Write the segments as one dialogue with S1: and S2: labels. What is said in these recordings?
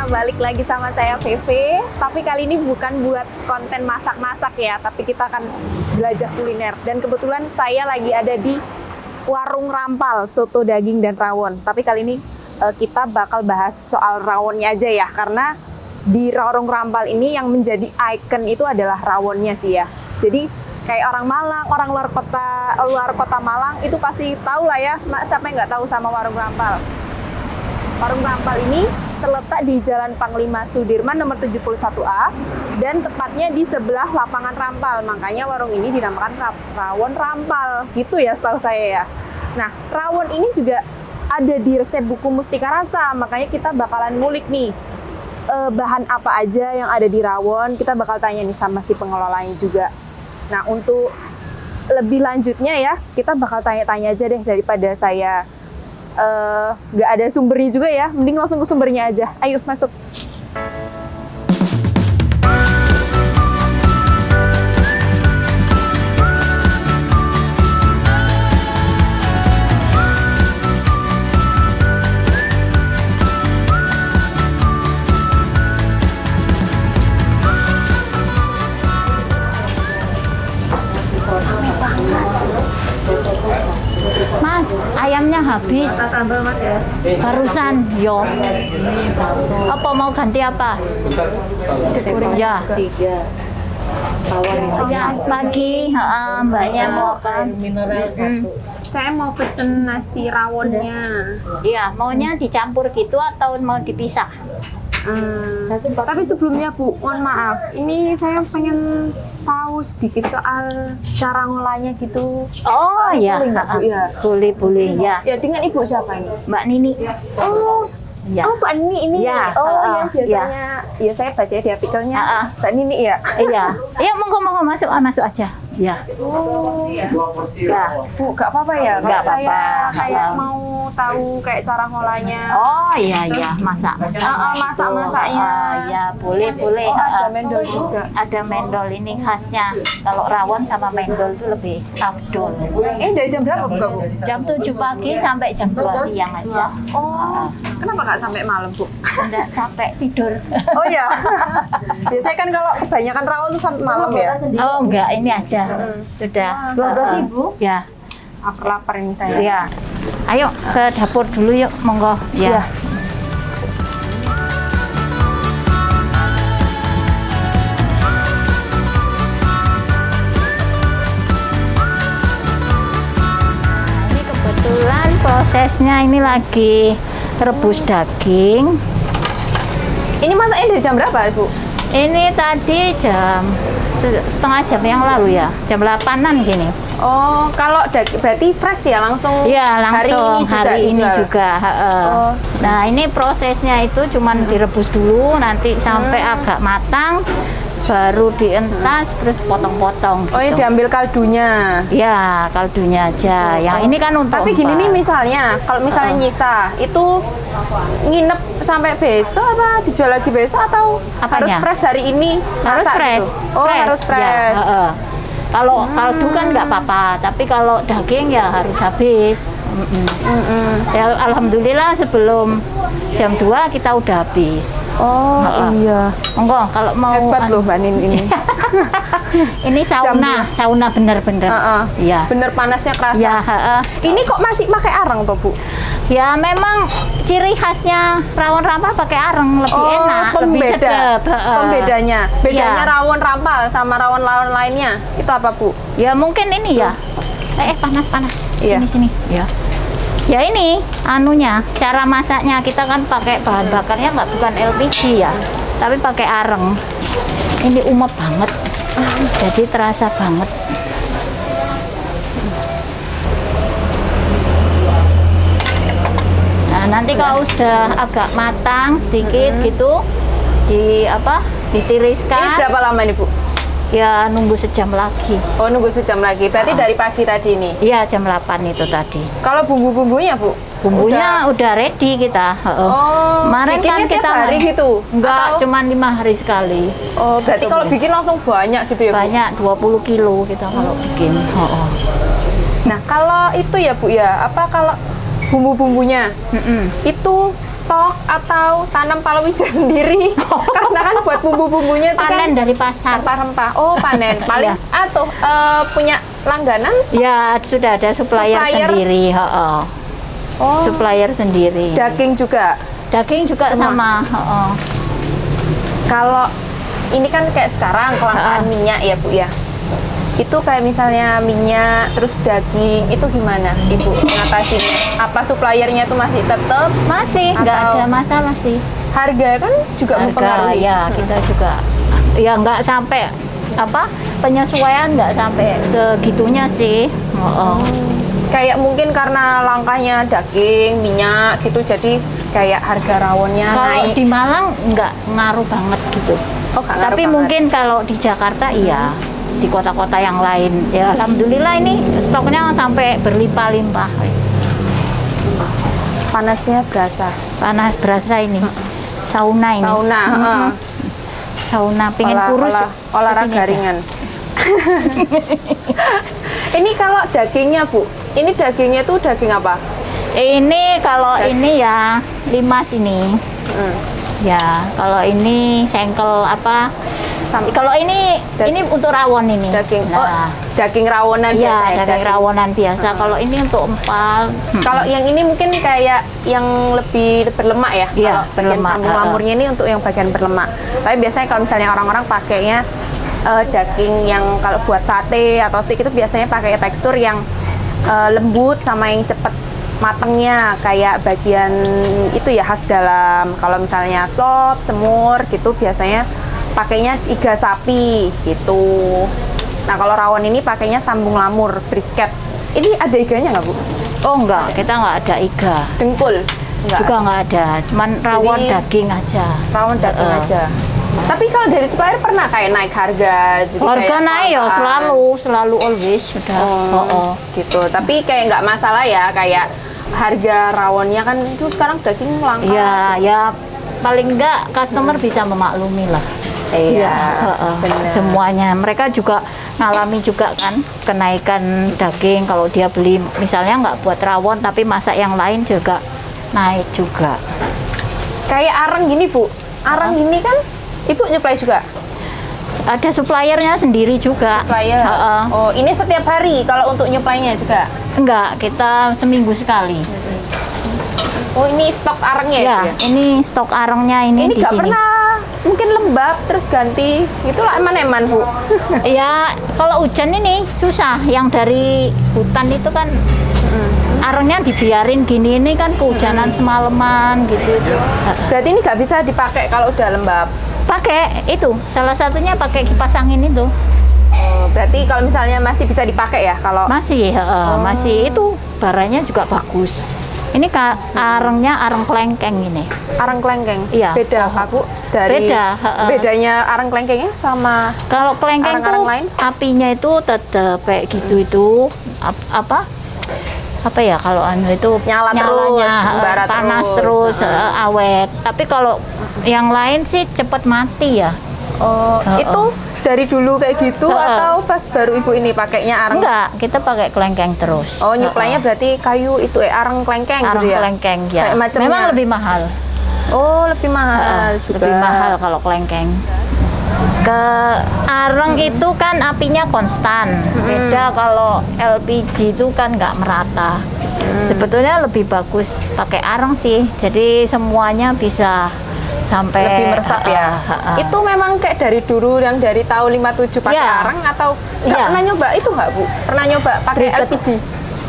S1: balik lagi sama saya Vivi. Tapi kali ini bukan buat konten masak-masak ya, tapi kita akan belajar kuliner. Dan kebetulan saya lagi ada di Warung Rampal, soto daging dan rawon. Tapi kali ini kita bakal bahas soal rawonnya aja ya, karena di Warung Rampal ini yang menjadi ikon itu adalah rawonnya sih ya. Jadi kayak orang Malang, orang luar kota Malang itu pasti tahu lah ya. Siapa yang nggak tahu sama Warung Rampal? Warung Rampal ini terletak di Jalan Panglima Sudirman nomor 71A dan tepatnya di sebelah lapangan Rampal. Makanya warung ini dinamakan Rawon Rampal. Gitu ya setahu saya ya. Nah, rawon ini juga ada di resep buku Mustika Rasa. Makanya kita bakalan ngulik nih bahan apa aja yang ada di rawon. Kita bakal tanya nih sama si pengelolanya juga. Nah, untuk lebih lanjutnya ya, kita bakal tanya-tanya aja deh daripada saya nggak ada sumbernya juga ya, mending langsung ke sumbernya aja. Ayo masuk.
S2: Mas, ayamnya habis.
S1: Tambah mas ya.
S2: Barusan, yo. Apa mau ganti apa? Ya. Ya, pagi, mbaknya mau apa?
S1: Saya mau pesen nasi rawonnya.
S2: Iya, maunya dicampur gitu atau mau dipisah?
S1: Tapi sebelumnya Bu, mohon maaf, ini saya pengen tahu sedikit soal cara ngolahnya gitu.
S2: Oh iya,
S1: boleh nggak, Bu? Ya.
S2: boleh ya.
S1: Ya dengan Ibu siapa ini?
S2: Mbak Nini.
S1: Oh,
S2: Ya.
S1: oh Mbak Nini ini.
S2: Ya,
S1: Oh yang
S2: ya.
S1: biasanya, ya saya baca di artikelnya Mbak Nini ya.
S2: Iya. Iya, monggo masuk aja. Ya.
S1: Oh,
S2: Ya.
S1: Bu, gak apa-apa ya?
S2: Nggak
S1: Kalau saya
S2: apa-apa.
S1: kayak mau tahu kayak cara ngolahnya.
S2: Oh iya, masak.
S1: Masak-masaknya.
S2: Ya, boleh.
S1: Oh, ada mendol juga.
S2: Ada mendol, ini khasnya. Kalau rawon sama mendol itu lebih afdol.
S1: Dari jam berapa buka Bu?
S2: Jam 7 pagi sampai jam 2 siang aja.
S1: Oh, kenapa nggak sampai malam Bu?
S2: Enggak capek tidur.
S1: Oh ya, biasanya kan kalau kebanyakan rawon tuh sampai malam ya.
S2: Oh enggak, ini aja. Sudah.
S1: 12.000?
S2: Ya.
S1: Aku lapar ini saya.
S2: Ya. Ayo ke dapur dulu yuk, monggo. Ya.
S1: Iya.
S2: Ini kebetulan prosesnya ini lagi rebus daging.
S1: Ini masaknya dari jam berapa Bu?
S2: Ini tadi jam setengah jam yang lalu ya, jam 8-an gini.
S1: Oh, kalau berarti fresh ya langsung?
S2: Iya, langsung hari ini
S1: dijual?
S2: juga.
S1: Oh.
S2: Nah, ini prosesnya itu cuman direbus dulu, nanti sampai agak matang, baru dientas, terus potong-potong.
S1: Oh, ini
S2: gitu.
S1: diambil kaldunya.
S2: Ya, kaldunya aja. Yang ini kan untuk
S1: Tapi gini nih
S2: empat.
S1: misalnya, kalau misalnya nyisa, itu nginep sampai besok apa dijual lagi besok atau
S2: Apanya?
S1: harus fresh hari ini?
S2: Harus
S1: masak
S2: fresh.
S1: gitu? Oh, harus fresh.
S2: Ya, kalau kaldu kan nggak apa-apa, tapi kalau daging ya harus habis. Ya, alhamdulillah sebelum jam 2 kita udah habis.
S1: Oh, iya.
S2: Monggo kalau mau
S1: Hebat loh Mbak Nin ini.
S2: ini sauna bener-bener. Iya.
S1: Bener panasnya kerasa.
S2: Ya,
S1: Ini kok masih pakai arang toh Bu?
S2: ya memang ciri khasnya rawon Rampal pakai areng, lebih enak, lebih sedap.
S1: Pembedanya, bedanya
S2: Iya.
S1: rawon Rampal sama rawon-rawon lainnya itu apa Bu?
S2: Ya mungkin ini ya. Panas.
S1: Iya.
S2: Sini. Ya. Ya ini anunya, cara masaknya kita kan pakai bahan bakarnya bukan LPG ya, tapi pakai areng. Ini umep banget. Jadi terasa banget. Nah, nanti kalau sudah agak matang sedikit gitu,
S1: Ini
S2: ditiriskan.
S1: berapa lama nih Bu?
S2: Ya nunggu sejam lagi.
S1: Oh, nunggu sejam lagi. Berarti dari pagi tadi nih.
S2: Iya, jam 8 itu tadi.
S1: Kalau bumbu-bumbunya Bu?
S2: Bumbunya udah ready kita.
S1: Oh,
S2: Kemarin kan
S1: bikinnya tiap
S2: kita
S1: hari gitu?
S2: Enggak,
S1: Atau-
S2: cuma 5 hari sekali.
S1: Oh, berarti
S2: Itu
S1: kalau
S2: boleh.
S1: bikin langsung banyak gitu ya Bu?
S2: Banyak 20 kilo kita kalau bikin.
S1: Nah, kalau itu ya Bu ya, apa kalau bumbu-bumbunya itu stok atau tanam palawija sendiri? Karena kan buat bumbu-bumbunya itu
S2: Panen
S1: kan
S2: dari pasar.
S1: rempah-rempah. Oh, panen. Paling
S2: Iya.
S1: punya langganan?
S2: Ya, sudah ada supplier sendiri.
S1: Oh,
S2: Supplier sendiri.
S1: daging juga.
S2: Daging juga sama.
S1: Kalau ini kan kayak sekarang kelangkaan minyak ya Bu ya. Itu kayak misalnya minyak terus daging itu gimana Ibu mengatasinya? Apa suppliernya itu masih tetap?
S2: Masih, nggak
S1: Atau-
S2: ada masalah sih.
S1: Harga kan juga
S2: Harga
S1: mempengaruhi.
S2: ya kita juga ya nggak sampai penyesuaian nggak sampai segitunya sih.
S1: Kayak mungkin karena langkahnya daging, minyak gitu jadi kayak harga rawonnya
S2: Kalau
S1: naik.
S2: di Malang nggak ngaruh banget gitu.
S1: Oh, nggak ngaruh
S2: Tapi
S1: banget.
S2: mungkin kalau di Jakarta iya, di kota-kota yang lain ya alhamdulillah ini stoknya sampai berlimpah-limpah.
S1: Panasnya berasa.
S2: Panas berasa ini. Sauna ini.
S1: Sauna, heeh.
S2: Sauna pingin kurus.
S1: olahraga
S2: kesini aja.
S1: ringan. Ini kalau dagingnya Bu, ini dagingnya tuh daging apa?
S2: Ini kalau ini ya limas ini. Ya, kalau ini sengkel apa? Kalau ini untuk rawon ini.
S1: Daging.
S2: Nah,
S1: Oh, daging rawonan biasa
S2: iya,
S1: ya.
S2: daging rawonan biasa. Kalau ini untuk empal.
S1: Kalau yang ini mungkin kayak yang lebih berlemak ya.
S2: Iya,
S1: Kalau bagian
S2: berlemak,
S1: sambung lamurnya ini untuk yang bagian berlemak. Tapi biasanya kalau misalnya orang-orang pakainya daging yang kalau buat sate atau steak itu biasanya pakai tekstur yang lembut sama yang cepet matengnya, kayak bagian itu ya khas dalam. Kalau misalnya sop, semur gitu biasanya pakainya iga sapi gitu. Nah kalau rawon ini pakainya sambung lamur, brisket. Ini ada iganya nggak Bu?
S2: Oh enggak, kita nggak ada iga.
S1: Dengkul? Enggak.
S2: Juga nggak ada, cuman rawon
S1: Jadi-
S2: daging aja.
S1: Rawon daging aja. Tapi kalau dari supplier pernah kayak naik harga? Jadi
S2: Harga
S1: kayak
S2: naik ya
S1: kelangkaan.
S2: selalu always sudah.
S1: Gitu. Tapi kayak nggak masalah ya, kayak harga rawonnya kan itu sekarang daging langka.
S2: Ya paling enggak customer bisa memaklumi lah.
S1: Iya,
S2: Benar. Semuanya. Mereka juga ngalami juga kan kenaikan daging kalau dia beli misalnya nggak buat rawon tapi masak yang lain juga naik juga.
S1: Kayak areng gini Bu, areng gini kan Ibu nyuplai juga?
S2: Ada suppliernya sendiri juga.
S1: Supplier? Oh ini setiap hari kalau untuk nyuplainya juga?
S2: Enggak, kita seminggu sekali.
S1: Oh ini stok arengnya
S2: Ya,
S1: ya?
S2: ini stok arengnya ini di
S1: nggak
S2: sini.
S1: pernah mungkin lembab terus ganti itulah eman-eman Bu.
S2: Ya, kalau hujan ini susah. Yang dari hutan itu kan arengnya dibiarin gini ini kan kehujanan semalaman gitu.
S1: Berarti ini nggak bisa dipakai kalau udah lembab.
S2: Pakai itu, salah satunya pakai kipas angin itu.
S1: Oh, berarti kalau misalnya masih bisa dipakai ya kalau
S2: Masih, masih itu baranya juga bagus. Ini arengnya areng klengkeng ini.
S1: areng klengkeng.
S2: Iya.
S1: Beda Kak Bu dari
S2: Beda,
S1: bedanya areng klengkengnya sama
S2: Kalau klengkeng
S1: Areng-areng
S2: tuh
S1: lain?
S2: apinya itu tetap kayak gitu itu apa ya kalau anu itu
S1: Nyala
S2: nyalanya
S1: terus, bara
S2: panas
S1: terus.
S2: terus awet. Tapi kalau yang lain sih cepat mati ya.
S1: Oh, itu dari dulu kayak gitu atau pas baru Ibu ini pakainya areng?
S2: Enggak, kita pakai klengkeng terus.
S1: Oh, nyuplainya berarti kayu itu areng klengkeng
S2: Areng
S1: gitu ya?
S2: klengkeng ya.
S1: Kayak macamnya.
S2: Memang lebih mahal.
S1: Oh, lebih mahal juga.
S2: Lebih mahal kalau klengkeng. Ke areng itu kan apinya konstan. Beda kalau LPG itu kan nggak merata. Sebetulnya lebih bagus pakai areng sih. Jadi semuanya bisa sampai
S1: Lebih meresap ya. Itu memang kayak dari dulu yang dari tahun 57 pakai
S2: Iya.
S1: areng atau nggak
S2: Iya.
S1: pernah nyoba itu nggak Bu? Pernah nyoba pakai
S2: Briket.
S1: LPG?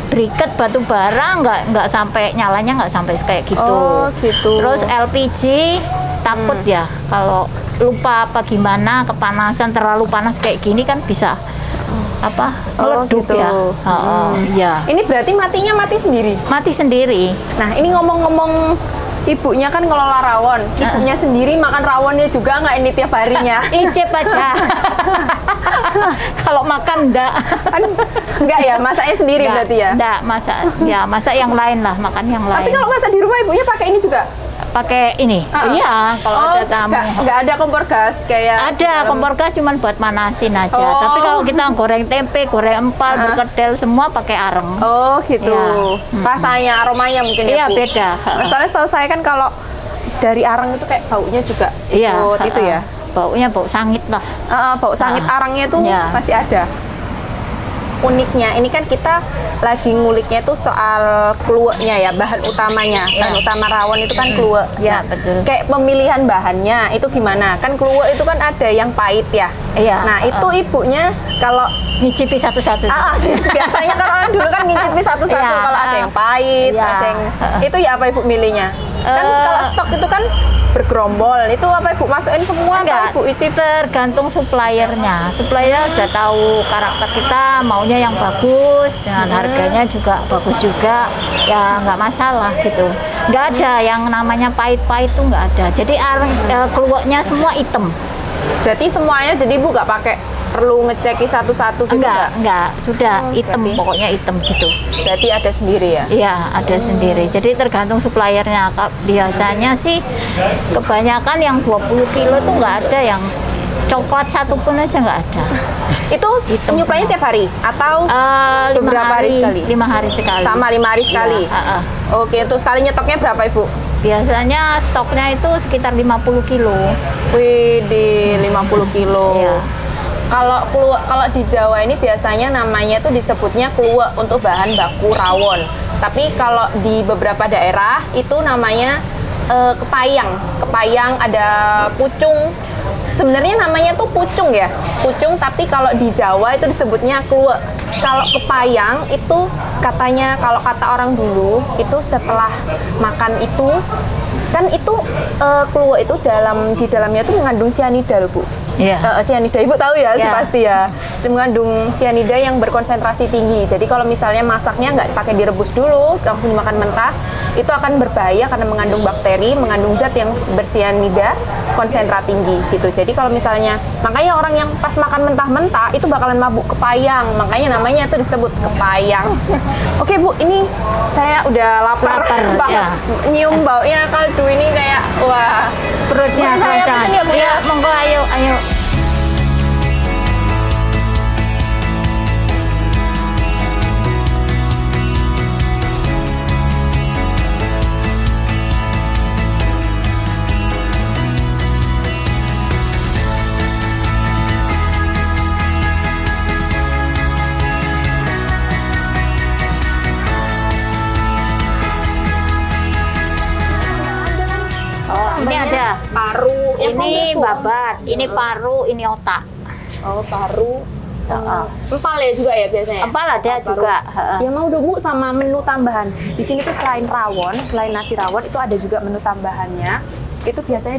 S2: Briket batu bara nggak sampai nyalanya nggak sampai kayak gitu.
S1: Oh, gitu.
S2: Terus LPG takut ya kalau lupa apa gimana kepanasan terlalu panas kayak gini kan bisa meleduk
S1: gitu.
S2: ya. Ya.
S1: Ini berarti matinya mati sendiri.
S2: Mati sendiri.
S1: Nah, ini ngomong-ngomong ibunya kan ngelola rawon. Ibunya sendiri makan rawonnya juga nggak ini tiap harinya?
S2: Icip aja. Kalau makan enggak.
S1: Kan enggak ya, masaknya sendiri berarti ya?
S2: Enggak, masak yang lain lah, makan yang lain.
S1: Tapi kalau masak di rumah ibunya pakai ini juga?
S2: pakai ini. Iya, kalau ada tamu.
S1: Nggak ada kompor gas kayak
S2: Ada kompor gas cuman buat manasin aja.
S1: Oh.
S2: Tapi kalau kita goreng tempe, goreng empal, berkedel semua pakai areng.
S1: Oh gitu.
S2: Iya.
S1: Rasanya, aromanya mungkin
S2: Iya,
S1: ya Bu?
S2: beda.
S1: Soalnya setahu saya kan kalau dari arang itu kayak baunya juga
S2: Iya,
S1: ikut itu ya.
S2: Baunya bau sangit lah.
S1: Bau sangit arangnya itu
S2: Iya.
S1: masih ada. Uniknya ini kan kita lagi nguliknya tuh soal kluweknya ya, bahan utamanya.
S2: Iya.
S1: Bahan utama rawon itu kan kluwek.
S2: Iya, betul.
S1: Kayak pemilihan bahannya itu gimana? Kan kluwek itu kan ada yang pahit ya.
S2: Iya.
S1: Nah, itu ibunya kalau
S2: Nyicipi satu-satu.
S1: biasanya kan orang dulu kan ngicipi satu-satu
S2: Iya,
S1: kalau ada yang pahit,
S2: iya.
S1: ada yang itu ya apa ibu milihnya? Kan kalau stok itu kan bergerombol, itu apa ibu masukin semua
S2: Enggak,
S1: atau ibu icip?
S2: tergantung suppliernya. Supplier udah tahu karakter kita, maunya yang bagus, dengan harganya juga bagus juga, ya nggak masalah gitu. Nggak ada yang namanya pahit-pahit tuh nggak ada. Jadi keluaknya semua hitam.
S1: Berarti semuanya jadi ibu nggak pakai perlu ngeceki satu-satu gitu
S2: Enggak, sudah
S1: Oh,
S2: hitam,
S1: berarti-
S2: pokoknya hitam gitu.
S1: Berarti ada sendiri ya?
S2: Iya, ada sendiri. Jadi tergantung suppliernya. Biasanya sih kebanyakan yang 20 kilo tuh nggak ada yang coklat satu pun aja nggak ada.
S1: Itu
S2: Hitam
S1: nyuplainya
S2: semua.
S1: tiap hari atau beberapa hari sekali?
S2: 5 hari sekali.
S1: Sama 5 hari sekali?
S2: Iya,
S1: Oke, untuk sekali nyetoknya berapa ibu?
S2: biasanya stoknya itu sekitar 50 kilo.
S1: Wih, di 50 kilo.
S2: Iya.
S1: Kalau di Jawa ini biasanya namanya tuh disebutnya kluwek untuk bahan baku rawon. Tapi kalau di beberapa daerah itu namanya kepayang. Kepayang ada pucung. Sebenarnya namanya tuh pucung ya, pucung. Tapi kalau di Jawa itu disebutnya kluwek. Kalau kepayang itu katanya kalau kata orang dulu itu setelah makan itu kan itu kluwek itu di dalamnya itu mengandung sianida loh Bu.
S2: Iya.
S1: Sianida ibu tahu ya,
S2: Ya.
S1: pasti ya. Itu mengandung sianida yang berkonsentrasi tinggi. Jadi kalau misalnya masaknya nggak pakai direbus dulu, langsung dimakan mentah, itu akan berbahaya karena mengandung bakteri, mengandung zat yang bersianida konsentrat tinggi gitu. Jadi kalau misalnya, makanya orang yang pas makan mentah-mentah itu bakalan mabuk kepayang. Makanya namanya itu disebut kepayang. Oke Bu, ini saya udah lapar banget.
S2: ya.
S1: Nyium baunya kaldu ini kayak wah.
S2: Perutnya
S1: Bu, saya
S2: keroncongan.
S1: pesen ya, Bu, ya.
S2: Iya, monggo ayo. Oh, ini ada.
S1: Paru. Yang
S2: Ini
S1: komplit, Bu.
S2: babat, ini paru, ini otak.
S1: Oh, paru.
S2: Heeh.
S1: Empal ya juga ya biasanya?
S2: Empal ada
S1: Paru.
S2: juga. Heeh.
S1: Ya mau dong Bu sama menu tambahan. Di sini tuh selain rawon, selain nasi rawon itu ada juga menu tambahannya. Itu biasanya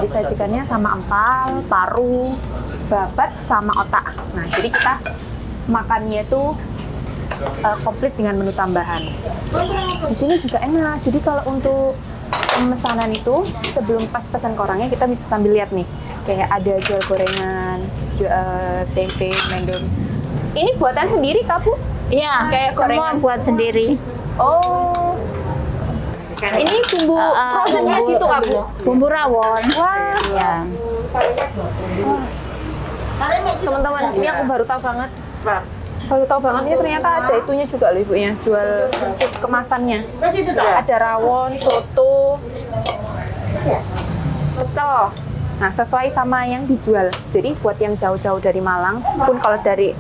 S1: disajikannya sama empal, paru, babat sama otak. Nah, jadi kita makannya itu komplit dengan menu tambahan. Di sini juga enak. Jadi kalau untuk pemesanan itu sebelum pas pesan ke orangnya kita bisa sambil lihat nih. Kayak ada jual gorengan, tempe, mendong. Ini buatan sendiri Kak Bu?
S2: Iya,
S1: Kayak
S2: semua
S1: gorengan.
S2: buat sendiri.
S1: Oh. Ini bumbu frozennya
S2: Bumbu-
S1: gitu Kak Bu?
S2: Bumbu rawon.
S1: Wah.
S2: Iya.
S1: Teman-teman, ini aku baru tahu banget. Baru tahu banget ini ternyata ada itunya juga loh ibunya, jual untuk kemasannya. Ada rawon, soto, pecel. Nah, sesuai sama yang dijual. Jadi buat yang jauh-jauh dari Malang, pun kalau dari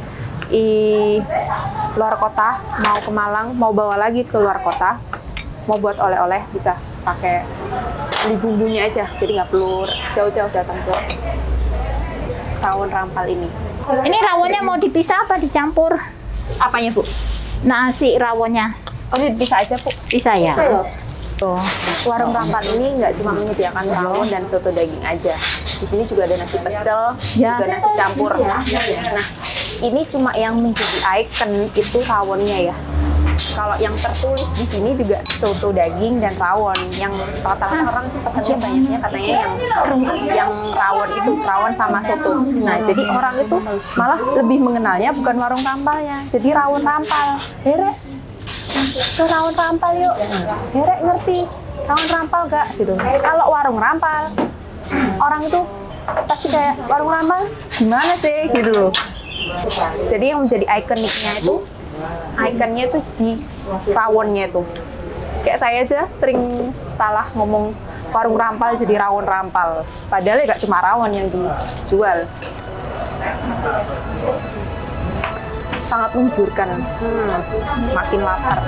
S1: luar kota mau ke Malang, mau bawa lagi ke luar kota, mau buat oleh-oleh bisa pakai beli bumbunya aja. Jadi nggak perlu jauh-jauh datang ke rawon rampal ini.
S2: Ini rawonnya mau dipisah apa dicampur?
S1: Apanya Bu?
S2: Nasi rawonnya.
S1: Oh, bisa aja Bu.
S2: Bisa ya? Tuh.
S1: Warung rampal ini nggak cuma menyediakan rawon dan soto daging aja. Di sini juga ada nasi pecel,
S2: Ya.
S1: juga nasi campur. Nah, ini cuma yang menjadi ikon itu rawonnya ya. Kalau yang tertulis di sini juga soto daging dan rawon. Yang rata-rata orang sih pesannya banyaknya katanya yang rawon itu rawon sama soto. Nah, jadi orang itu malah lebih mengenalnya bukan warung rampalnya, jadi rawon rampal. Herek, ke rawon rampal yuk. Herek ngerti rawon rampal gak gitu. Kalau warung rampal, orang itu pasti kayak warung rampal gimana sih gitu loh. Jadi yang menjadi ikoniknya itu ikonnya itu di rawonnya itu. Kayak saya aja sering salah ngomong warung rampal jadi rawon rampal. Padahal ya gak cuma rawon yang dijual. Sangat menggiurkan. Makin lapar.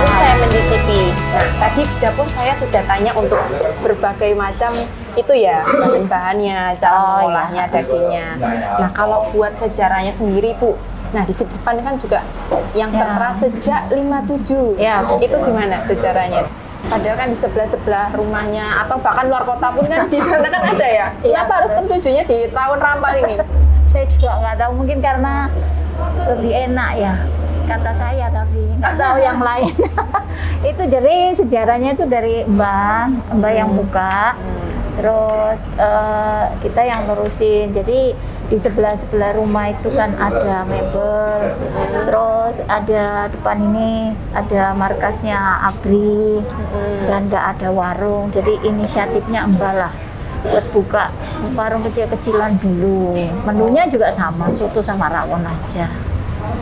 S1: Saya mencicipi. Nah, tadi di dapur saya sudah tanya untuk berbagai macam itu ya, bahan-bahannya, cara mengolahnya, dagingnya. Nah, kalau buat sejarahnya sendiri, Bu. Nah, di depan kan juga yang tertera sejak 57.
S2: Ya.
S1: Itu gimana sejarahnya? Padahal kan di sebelah-sebelah rumahnya atau bahkan luar kota pun kan di sana kan ada ya. Kenapa harus tertujunya di rawon rampal ini?
S2: Saya juga nggak tahu, mungkin karena lebih enak ya, kata saya, tapi nggak tahu yang lain. Itu dari sejarahnya itu dari mbah yang buka, terus kita yang lurusin. Jadi di sebelah rumah itu kan ada mebel, terus ada depan ini ada markasnya ABRI, dan nggak ada warung. Jadi inisiatifnya mbah lah buat buka warung kecil-kecilan dulu. Menunya juga sama, soto sama rawon aja.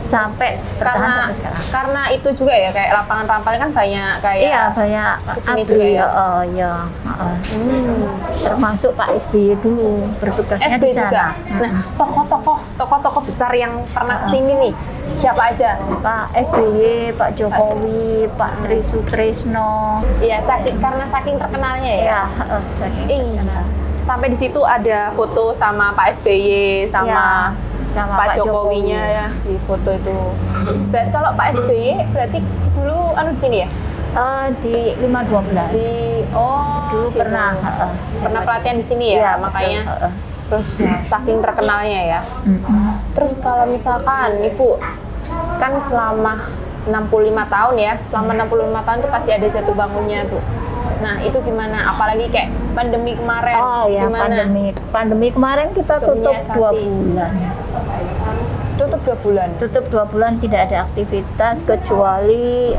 S2: Sampai bertahan sampai sekarang.
S1: Karena itu juga ya, kayak lapangan rampal kan banyak kayak.
S2: Iya, banyak
S1: kesini
S2: ABRI
S1: juga ya.
S2: Ya. Termasuk Pak SBY dulu bertugasnya
S1: SB
S2: di sana.
S1: juga. Nah, tokoh-tokoh besar yang pernah kesini nih, siapa aja?
S2: Pak SBY, Pak Jokowi, Pak Tri Sutrisno.
S1: Iya, karena saking terkenalnya ya.
S2: Ya,
S1: Sampai di situ ada foto sama Pak SBY sama Pak Jokowinya ya di foto itu. Berarti kalau Pak SBY berarti dulu di sini ya?
S2: Di 512.
S1: Dulu
S2: Gitu.
S1: pernah pelatihan di sini ya,
S2: Iya,
S1: makanya.
S2: betul.
S1: Terus saking terkenalnya ya. Terus kalau misalkan Ibu kan selama 65 tahun ya, selama 65 tahun tuh pasti ada jatuh bangunnya tuh. Nah, itu gimana? Apalagi kayak pandemi kemarin.
S2: Oh ya,
S1: gimana?
S2: pandemi kemarin kita
S1: Untuk
S2: tutup
S1: menyiasati.
S2: 2 bulan.
S1: Tutup 2 bulan.
S2: Tutup 2 bulan, tidak ada aktivitas kecuali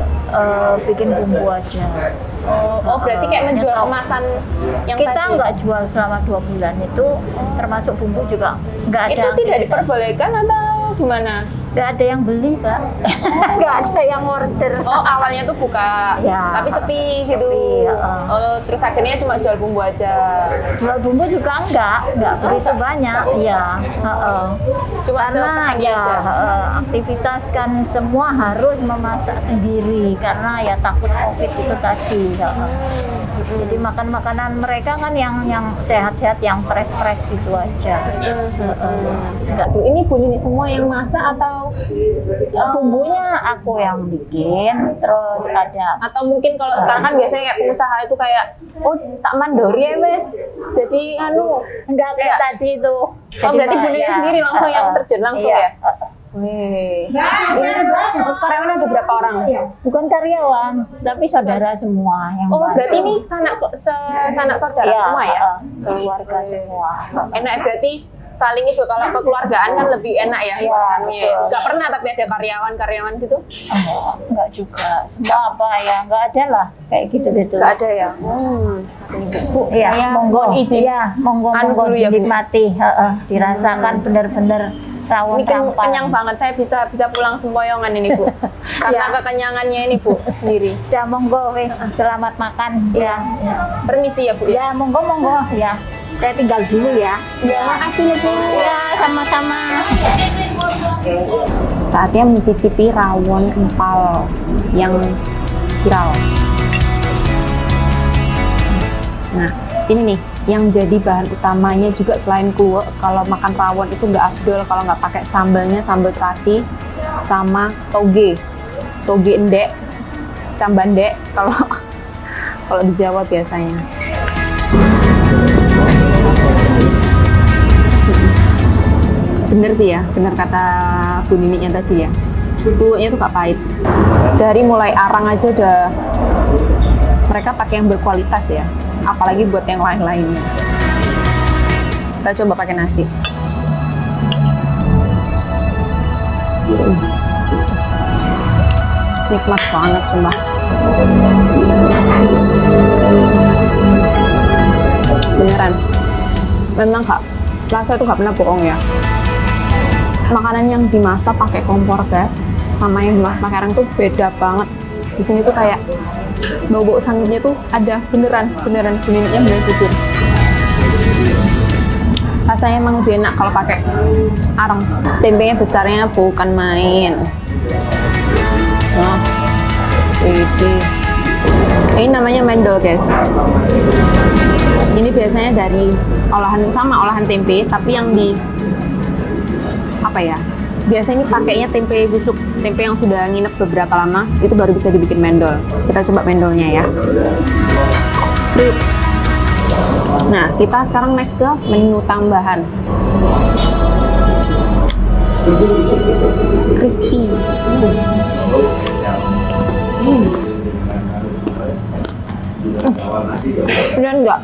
S2: bikin bumbu aja.
S1: Oh, berarti kayak menjual
S2: Nyetok.
S1: kemasan yang
S2: Kita
S1: tadi.
S2: nggak jual selama 2 bulan itu, termasuk bumbu juga nggak ada.
S1: Itu tidak
S2: aktivitas.
S1: diperbolehkan atau gimana?
S2: Nggak ada yang beli, Pak. Nggak ada yang order.
S1: Oh, awalnya tuh buka,
S2: Ya.
S1: tapi sepi gitu.
S2: Sepi,
S1: Oh, terus akhirnya cuma jual bumbu aja.
S2: Jual bumbu juga nggak begitu banyak, ya.
S1: Cuma
S2: Karena
S1: pesannya
S2: ya
S1: aja.
S2: aktivitas kan semua harus memasak sendiri karena ya takut COVID itu tadi. Jadi makan makanan mereka kan yang sehat-sehat, yang fresh gitu aja. Nggak.
S1: Ini Bu Nini semua yang masak atau
S2: Bumbunya aku yang bikin, terus ada.
S1: atau mungkin kalau sekarang kan biasanya kayak pengusaha itu kayak tak mandori ya wes. Jadi
S2: Enggak kayak tadi itu.
S1: Oh, berarti Bu Nini sendiri langsung yang terjun langsung ya? Wih. Ini karyawan ada berapa orang?
S2: Bukan karyawan, tapi saudara semua yang
S1: Oh,
S2: bantu.
S1: berarti ini sanak saudara
S2: Iya,
S1: semua ya?
S2: keluarga semua.
S1: Enak berarti saling itu, kalau kekeluargaan kan lebih enak ya
S2: Iya,
S1: makannya.
S2: betul.
S1: Nggak pernah tapi ada karyawan gitu?
S2: Enggak juga. Semua apa ya, enggak ada lah kayak gitu-gitu.
S1: Nggak ada ya? Bu,
S2: Iya,
S1: saya
S2: monggo.
S1: mohon izin.
S2: Iya, monggo
S1: Dulu ya, Bu.
S2: dinikmati, dirasakan bener-bener rawon
S1: Ini
S2: rampal.
S1: kenyang banget, saya bisa pulang sempoyongan ini Bu. Karena kekenyangannya ini Bu sendiri.
S2: Ya monggo wes, selamat makan. Ya.
S1: Permisi ya Bu ya.
S2: Ya, monggo. Ya. Saya tinggal dulu ya.
S1: Ya, makasih ya Bu.
S2: Ya, sama-sama.
S1: Saatnya mencicipi rawon empal yang viral. Nah, ini nih yang jadi bahan utamanya juga selain kluwek. Kalau makan rawon itu nggak afdol kalau nggak pakai sambalnya, sambal terasi sama toge endek, cambandek kalau di Jawa biasanya. Bener sih ya, bener kata Bu Nininya tadi ya. Kluweknya tuh gak pahit. Dari mulai arang aja udah mereka pakai yang berkualitas ya. Apalagi buat yang lain-lainnya. Kita coba pakai nasi. Nikmat banget sumpah. Beneran. Memang rasa itu gak pernah bohong ya. Makanan yang dimasak pakai kompor gas sama yang dimasak pakai arang tuh beda banget. Di sini tuh kayak bau-bau sanggupnya tuh ada beneran bunyinya bener jujur. Rasanya emang lebih enak kalau pakai arang. Tempenya besarnya bukan main. Nah, ini namanya mendol guys. Ini biasanya dari olahan tempe, tapi yang di apa ya? Biasanya ini pakainya tempe busuk, tempe yang sudah nginep beberapa lama, itu baru bisa dibikin mendol. Kita coba mendolnya ya. Nah, kita sekarang next ke menu tambahan. Crispy. Lihat nggak?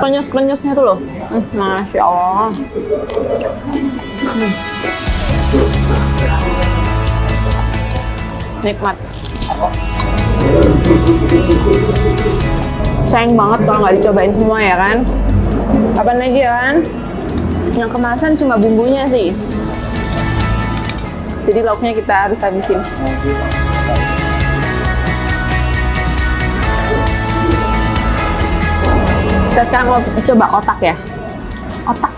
S1: Krenyes-krenyesnya tuh loh. Masya Allah. Nikmat. Sayang banget kalau nggak dicobain semua ya kan. Kapan lagi ya kan? Yang kemasan cuma bumbunya sih. Jadi lauknya kita harus habisin. Kita sekarang mau coba otak ya. Otak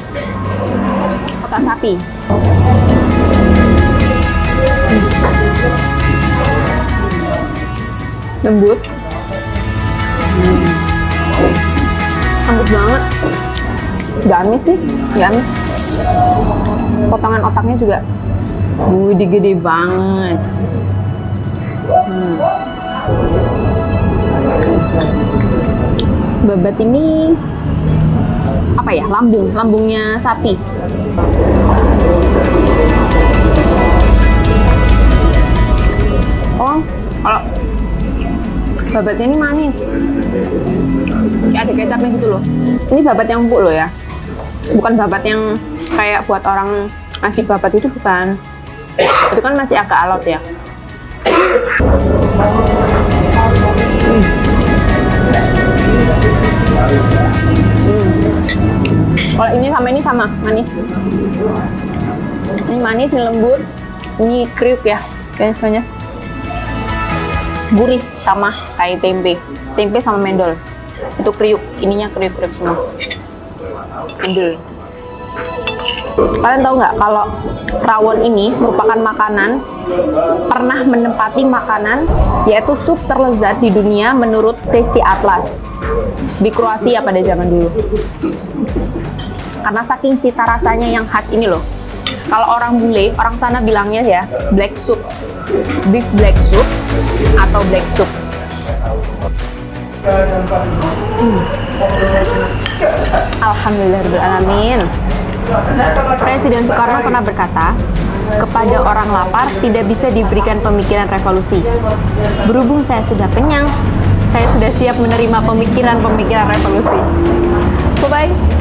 S1: sapi. Lembut. Lembut banget. Gamis sih, gamis. Potongan otaknya juga gede banget. Babat ini apa ya? Lambungnya sapi. Oh, kalau babatnya ini manis. Kayak ada kecapnya gitu loh. Ini babat yang empuk loh ya. Bukan babat yang kayak buat orang nasi babat itu bukan. Itu kan masih agak alot ya. Kalau ini sama manis. Ini manis, ini lembut, ini kriuk ya, biasanya gurih sama kayak tempe sama mendol. Itu kriuk, ininya kriuk semua. Mendol. Kalian tahu nggak kalau rawon ini merupakan makanan pernah menempati makanan yaitu sup terlezat di dunia menurut Tasty Atlas di Kroasia pada zaman dulu. Karena saking cita rasanya yang khas ini loh. Kalau orang bule, orang sana bilangnya ya black soup, beef black soup atau black soup. Alhamdulillahirrahmanirrahim. Presiden Soekarno pernah berkata, kepada orang lapar tidak bisa diberikan pemikiran revolusi. Berhubung saya sudah kenyang, saya sudah siap menerima pemikiran revolusi. Bye-bye.